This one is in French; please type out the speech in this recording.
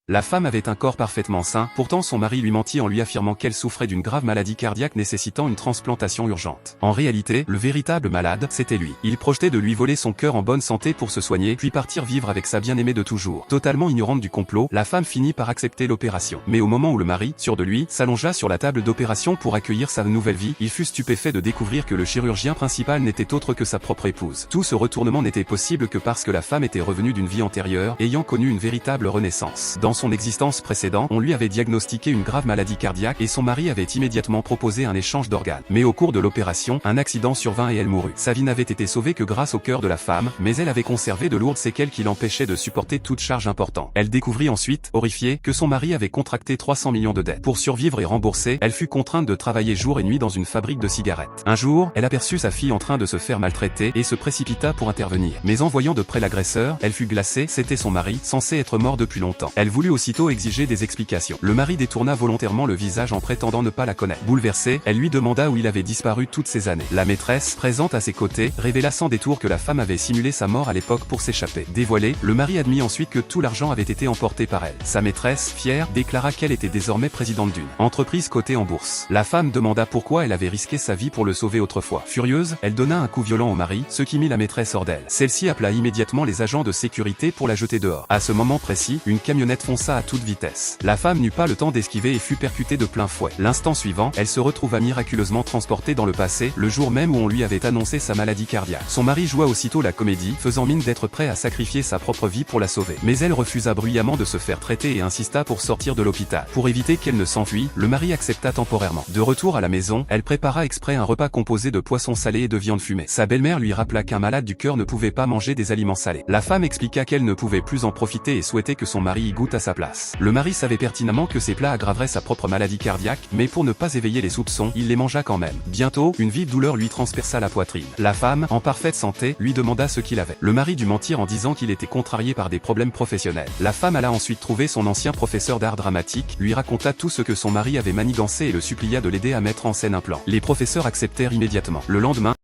La femme avait un corps parfaitement sain, pourtant son mari lui mentit en lui affirmant qu'elle souffrait d'une grave maladie cardiaque nécessitant une transplantation urgente. En réalité, le véritable malade, c'était lui. Il projetait de lui voler son cœur en bonne santé pour se soigner, puis partir vivre avec sa bien-aimée de toujours. Totalement ignorante du complot, la femme finit par accepter l'opération. Mais au moment où le mari, sûr de lui, s'allongea sur la table d'opération pour accueillir sa nouvelle vie, il fut stupéfait de découvrir que le chirurgien principal n'était autre que sa propre épouse. Tout ce retournement n'était possible que parce que la femme était revenue d'une vie antérieure, ayant connu une véritable renaissance. Dans son existence précédente, on lui avait diagnostiqué une grave maladie cardiaque et son mari avait immédiatement proposé un échange d'organes. Mais au cours de l'opération, un accident survint et elle mourut. Sa vie n'avait été sauvée que grâce au cœur de la femme, mais elle avait conservé de lourdes séquelles qui l'empêchaient de supporter toute charge importante. Elle découvrit ensuite, horrifiée, que son mari avait contracté 300 millions de dettes. Pour survivre et rembourser, elle fut contrainte de travailler jour et nuit dans une fabrique de cigarettes. Un jour, elle aperçut sa fille en train de se faire maltraiter et se précipita pour intervenir. Mais en voyant de près l'agresseur, elle fut glacée, c'était son mari, censé être mort depuis longtemps. Elle voulut aussitôt exiger des explications. Le mari détourna volontairement le visage en prétendant ne pas la connaître. Bouleversée, elle lui demanda où il avait disparu toutes ces années. La maîtresse, présente à ses côtés, révéla sans détour que la femme avait simulé sa mort à l'époque pour s'échapper. Dévoilé, le mari admit ensuite que tout l'argent avait été emporté par elle. Sa maîtresse, fière, déclara qu'elle était désormais présidente d'une entreprise cotée en bourse. La femme demanda pourquoi elle avait risqué sa vie pour le sauver autrefois. Furieuse, elle donna un coup violent au mari, ce qui mit la maîtresse hors d'elle. Celle-ci appela immédiatement les agents de sécurité pour la jeter dehors. À ce moment précis, une camionnette fonça à toute vitesse. La femme n'eut pas le temps d'esquiver et fut percutée de plein fouet. L'instant suivant, elle se retrouva miraculeusement transportée dans le passé, le jour même où on lui avait annoncé sa maladie cardiaque. Son mari joua aussitôt la comédie, faisant mine d'être prêt à sacrifier sa propre vie pour la sauver. Mais elle refusa bruyamment de se faire traiter et insista pour sortir de l'hôpital. Pour éviter qu'elle ne s'enfuit, le mari accepta temporairement. De retour à la maison, elle prépara exprès un repas composé de poissons salés et de viande fumée. Sa belle-mère lui rappela qu'un malade du cœur ne pouvait pas manger des aliments salés. La femme expliqua qu'elle ne pouvait plus en profiter et souhaitait que son mari y goûte à sa place. Le mari savait pertinemment que ces plats aggraveraient sa propre maladie cardiaque, mais pour ne pas éveiller les soupçons, il les mangea quand même. Bientôt, une vive douleur lui transperça la poitrine. La femme, en parfaite santé, lui demanda ce qu'il avait. Le mari dut mentir en disant qu'il était contrarié par des problèmes professionnels. La femme alla ensuite trouver son ancien professeur d'art dramatique, lui raconta tout ce que son mari avait manigancé et le supplia de l'aider à mettre en scène un plan. Les professeurs acceptèrent immédiatement. Le lendemain,